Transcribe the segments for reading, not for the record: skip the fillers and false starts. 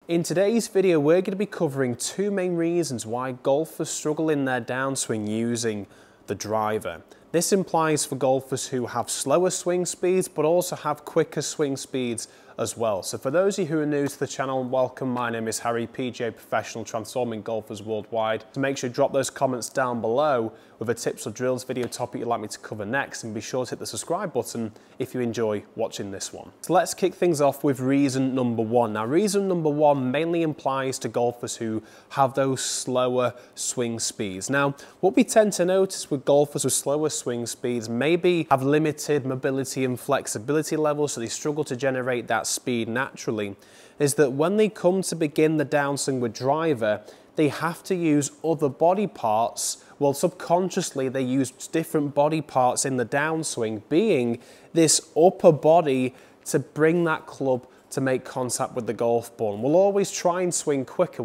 In today's video, we're going to be covering two main reasons why golfers struggle in their downswing using the driver. This implies for golfers who have slower swing speeds, but also have quicker swing speeds as well. So for those of you who are new to the channel, welcome. My name is Harry, PGA professional, transforming golfers worldwide. So make sure you drop those comments down below with a tips or drills video topic you'd like me to cover next, and be sure to hit the subscribe button if you enjoy watching this one. So let's kick things off with reason number one. Now, reason number one mainly implies to golfers who have those slower swing speeds. Now, what we tend to notice with golfers with slower swing speeds maybe have limited mobility and flexibility levels, so they struggle to generate that speed naturally, is that when they come to begin the downswing with driver, they have to use other body parts. Well, subconsciously they use different body parts in the downswing, being this upper body to bring that club to make contact with the golf ball. And we'll always try and swing quicker.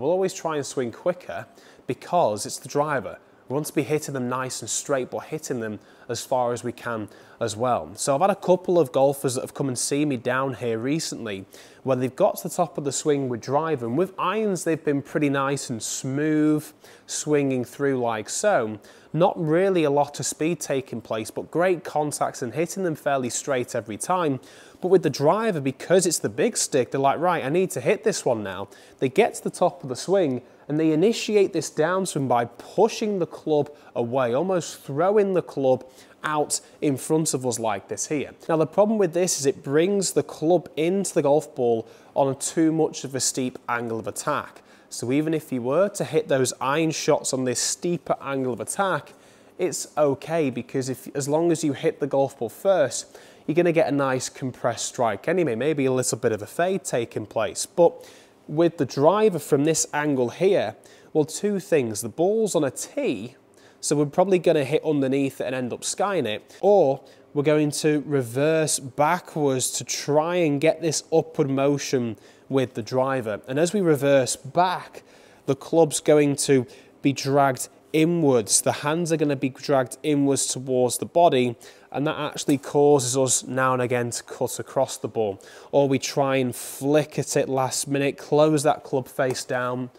Because it's the driver. We want to be hitting them nice and straight, but hitting them as far as we can as well. So I've had a couple of golfers that have come and see me down here recently where they've got to the top of the swing with driver, and with irons they've been pretty nice and smooth, swinging through like so. Not really a lot of speed taking place, but great contacts and hitting them fairly straight every time. But with the driver, because it's the big stick, they're like, right, I need to hit this one now. They get to the top of the swing and they initiate this downswing by pushing the club away, almost throwing the club out in front of us like this here. Now, the problem with this is it brings the club into the golf ball on too much of a steep angle of attack. So even if you were to hit those iron shots on this steeper angle of attack, it's okay, because as long as you hit the golf ball first, you're going to get a nice compressed strike anyway, maybe a little bit of a fade taking place. But with the driver from this angle here, well, two things. The ball's on a tee, so we're probably going to hit underneath it and end up skying it, or we're going to reverse backwards to try and get this upward motion with the driver. And as we reverse back, the club's going to be dragged inwards. The hands are going to be dragged inwards towards the body, and that actually causes us now and again to cut across the ball. Or we try and flick at it last minute, close that club face down,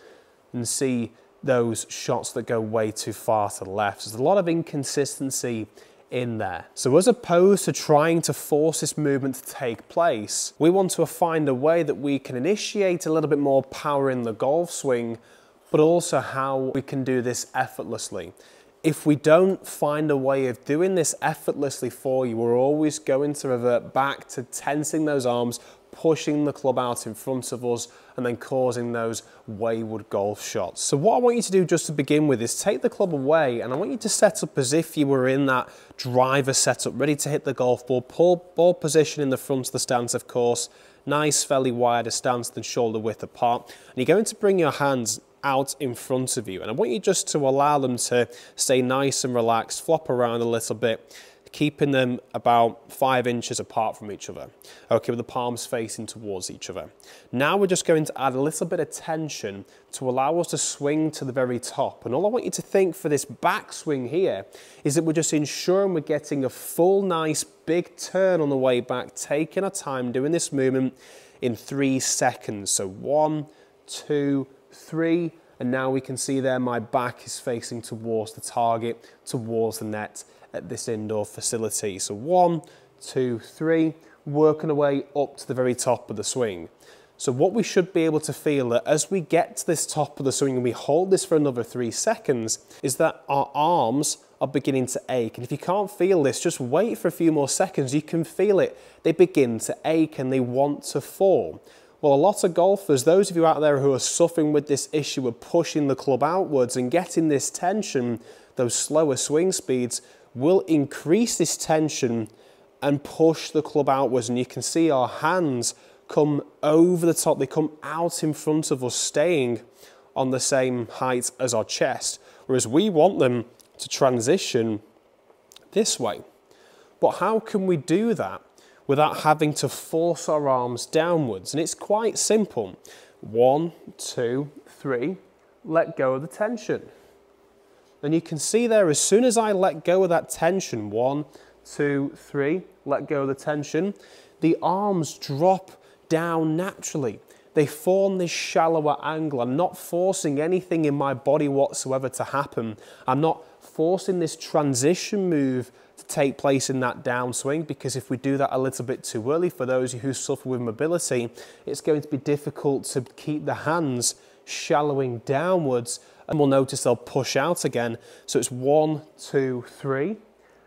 and see those shots that go way too far to the left. So there's a lot of inconsistency in there. So as opposed to trying to force this movement to take place, we want to find a way that we can initiate a little bit more power in the golf swing, but also how we can do this effortlessly. If we don't find a way of doing this effortlessly for you, we're always going to revert back to tensing those arms, pushing the club out in front of us, and then causing those wayward golf shots. So what I want you to do just to begin with is take the club away, and I want you to set up as if you were in that driver setup, ready to hit the golf ball. Pull ball position in the front of the stance, of course. Nice, fairly wider stance than shoulder width apart. And you're going to bring your hands out in front of you, and I want you just to allow them to stay nice and relaxed, flop around a little bit, keeping them about 5 inches apart from each other. Okay, with the palms facing towards each other. Now we're just going to add a little bit of tension to allow us to swing to the very top. And all I want you to think for this backswing here is that we're just ensuring we're getting a full, nice, big turn on the way back, taking our time doing this movement in 3 seconds. So 1, 2, 3, and now we can see there my back is facing towards the target, towards the net at this indoor facility. So 1, 2, 3, working our way up to the very top of the swing. So what we should be able to feel that as we get to this top of the swing and we hold this for another 3 seconds, is that our arms are beginning to ache. And if you can't feel this, just wait for a few more seconds. You can feel it. They begin to ache and they want to fall. Well, a lot of golfers, those of you out there who are suffering with this issue of pushing the club outwards and getting this tension, those slower swing speeds, will increase this tension and push the club outwards. And you can see our hands come over the top. They come out in front of us, staying on the same height as our chest, whereas we want them to transition this way. But how can we do that without having to force our arms downwards? And it's quite simple. 1, 2, 3, let go of the tension. And you can see there, as soon as I let go of that tension, 1, 2, 3, let go of the tension, the arms drop down naturally. they form this shallower angle. I'm not forcing anything in my body whatsoever to happen. I'm not forcing this transition move to take place in that downswing, because if we do that a little bit too early, for those who suffer with mobility, it's going to be difficult to keep the hands shallowing downwards, and we'll notice they'll push out again. So it's 1, 2, 3,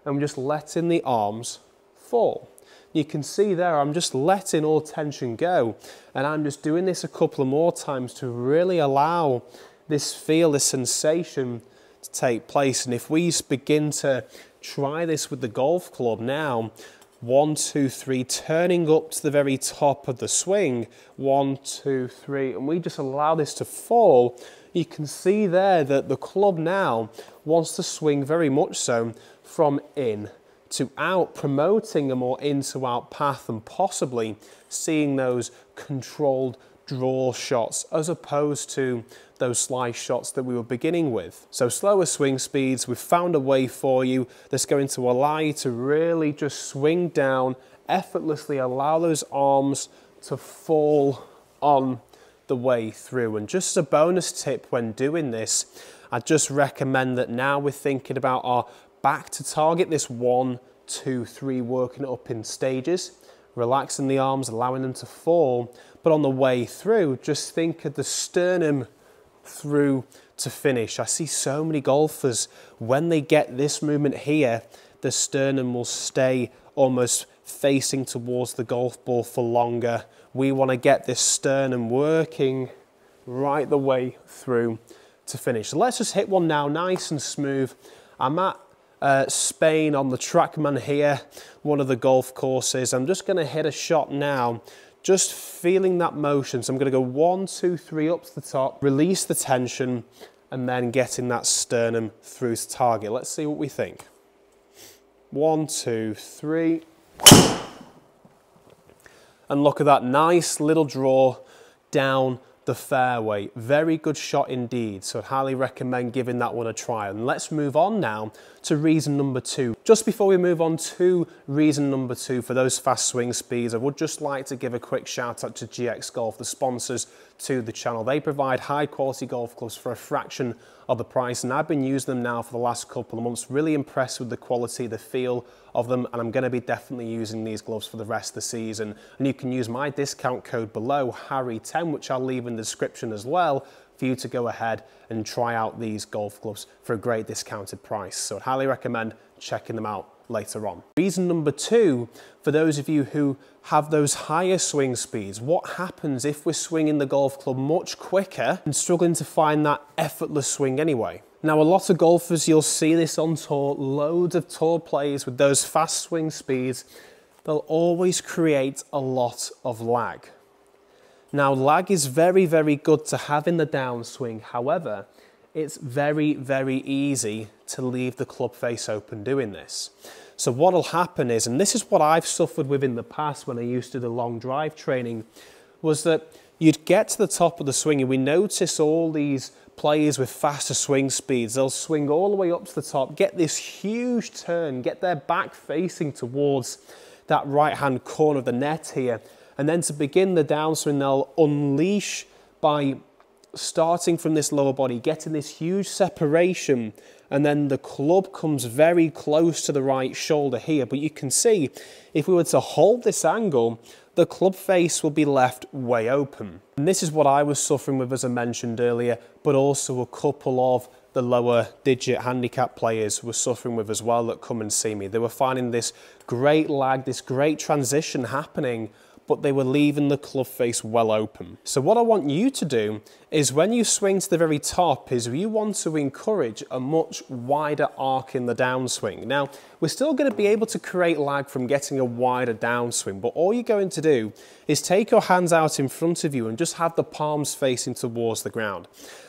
and we're just letting the arms fall. You can see there, I'm just letting all tension go, and I'm just doing this a couple of more times to really allow this feel, this sensation to take place. And if we begin to try this with the golf club now, 1, 2, 3, turning up to the very top of the swing, 1, 2, 3, and we just allow this to fall, you can see there that the club now wants to swing very much so from in to out, promoting a more in to out path and possibly seeing those controlled draw shots as opposed to those slice shots that we were beginning with. So slower swing speeds, we've found a way for you that's going to allow you to really just swing down, effortlessly allow those arms to fall on the way through. And just as a bonus tip when doing this, I just recommend that now we're thinking about our back to target, this 1, 2, 3, working it up in stages, relaxing the arms, allowing them to fall. But on the way through, just think of the sternum through to finish. I see so many golfers, when they get this movement here, the sternum will stay almost facing towards the golf ball for longer. We want to get this sternum working right the way through to finish. So let's just hit one now, nice and smooth. I'm at Spain on the Trackman here, one of the golf courses. I'm just going to hit a shot now, just feeling that motion. So I'm going to go 1, 2, 3 up to the top, release the tension, and then getting that sternum through to target. Let's see what we think. 1, 2, 3. And look at that nice little draw down the fairway. Very good shot indeed. So I'd highly recommend giving that one a try. And let's move on now to reason number 2. Just before we move on to reason number 2 for those fast swing speeds, I would just like to give a quick shout out to GX Golf, the sponsors to the channel. They provide high quality golf clubs for a fraction of the price, and I've been using them now for the last couple of months. Really impressed with the quality, the feel of them, and I'm going to be definitely using these gloves for the rest of the season. And you can use my discount code below, Harry10, which I'll leave in the description as well, for you to go ahead and try out these golf gloves for a great discounted price. So I'd highly recommend checking them out later on. Reason number 2, for those of you who have those higher swing speeds, what happens if we're swinging the golf club much quicker and struggling to find that effortless swing anyway? Now, a lot of golfers, you'll see this on tour, loads of tour players with those fast swing speeds, they'll always create a lot of lag. Now, lag is very, very good to have in the downswing. However, it's very, very easy to leave the club face open doing this. So what'll happen is, and this is what I've suffered with in the past when I used to do long drive training, was that you'd get to the top of the swing and we notice all these players with faster swing speeds, they'll swing all the way up to the top, get this huge turn, get their back facing towards that right-hand corner of the net here, and then to begin the downswing, they'll unleash by starting from this lower body, getting this huge separation, and then the club comes very close to the right shoulder here. But you can see, if we were to hold this angle, the club face will be left way open. And this is what I was suffering with, as I mentioned earlier, but also a couple of the lower digit handicap players were suffering with as well that come and see me. They were finding this great lag, this great transition happening, but they were leaving the club face well open. So what I want you to do is, when you swing to the very top, is you want to encourage a much wider arc in the downswing. Now, we're still going to be able to create lag from getting a wider downswing, but all you're going to do is take your hands out in front of you and just have the palms facing towards the ground.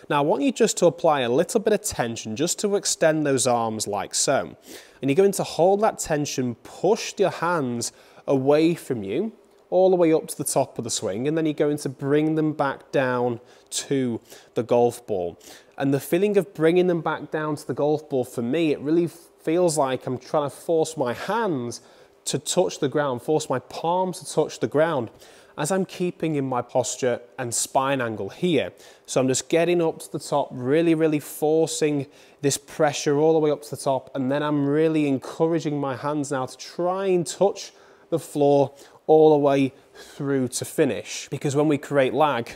Now, I want you just to apply a little bit of tension, just to extend those arms like so. And you're going to hold that tension, push your hands away from you, all the way up to the top of the swing, and then you're going to bring them back down to the golf ball. And the feeling of bringing them back down to the golf ball, for me, it really feels like I'm trying to force my hands to touch the ground, force my palms to touch the ground. as I'm keeping in my posture and spine angle here. So I'm just getting up to the top, really, really forcing this pressure all the way up to the top, and then I'm really encouraging my hands now to try and touch the floor all the way through to finish. Because when we create lag,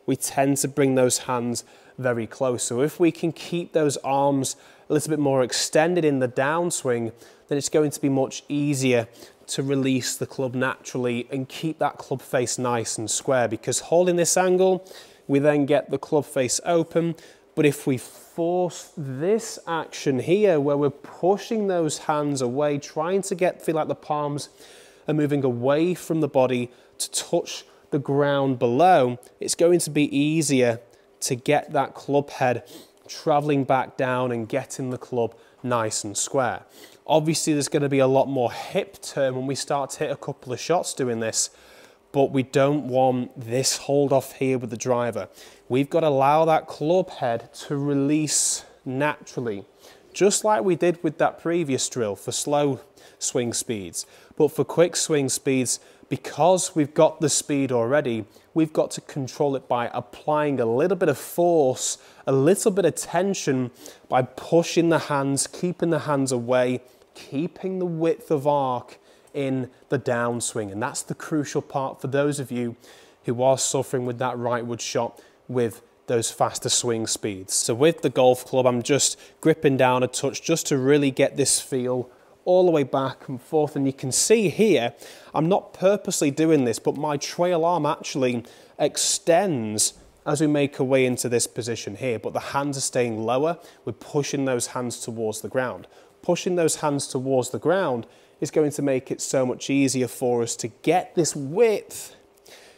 we tend to bring those hands very close. So if we can keep those arms a little bit more extended in the downswing, then it's going to be much easier to release the club naturally and keep that club face nice and square, because holding this angle, we then get the club face open. But if we force this action here, where we're pushing those hands away, trying to feel like the palms are moving away from the body to touch the ground below, it's going to be easier to get that club head traveling back down and getting the club nice and square. Obviously, there's going to be a lot more hip turn when we start to hit a couple of shots doing this, but we don't want this hold off here with the driver. We've got to allow that club head to release naturally, just like we did with that previous drill for slow swing speeds. But for quick swing speeds, because we've got the speed already, we've got to control it by applying a little bit of force, a little bit of tension, by pushing the hands, keeping the hands away, keeping the width of arc in the downswing. And that's the crucial part for those of you who are suffering with that rightward shot with those faster swing speeds. So with the golf club, I'm just gripping down a touch just to really get this feel all the way back and forth. And you can see here, I'm not purposely doing this, but my trail arm actually extends as we make our way into this position here, but the hands are staying lower. We're pushing those hands towards the ground. Pushing those hands towards the ground is going to make it so much easier for us to get this width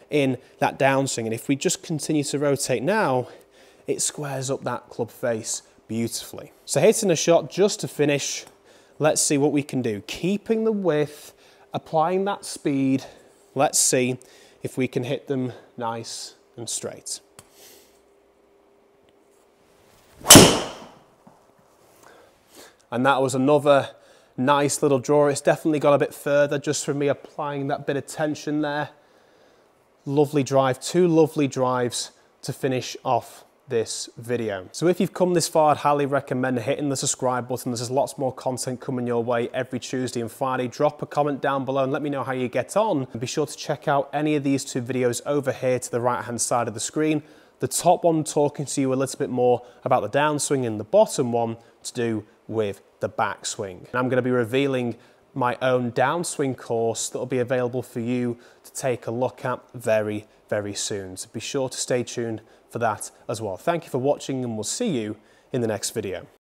in that downswing. And if we just continue to rotate now, it squares up that club face beautifully. So hitting a shot just to finish, let's see what we can do. Keeping the width, applying that speed, let's see if we can hit them nice and straight. And that was another nice little draw. It's definitely got a bit further just from me applying that bit of tension there. Lovely drive, two lovely drives to finish off this video. So if you've come this far, I'd highly recommend hitting the subscribe button. There's lots more content coming your way every Tuesday and Friday. Drop a comment down below and let me know how you get on. And be sure to check out any of these two videos over here to the right hand side of the screen. The top one talking to you a little bit more about the downswing, and the bottom one to do with the backswing. And I'm going to be revealing my own downswing course that will be available for you to take a look at very, very soon. So be sure to stay tuned for that as well. Thank you for watching, and we'll see you in the next video.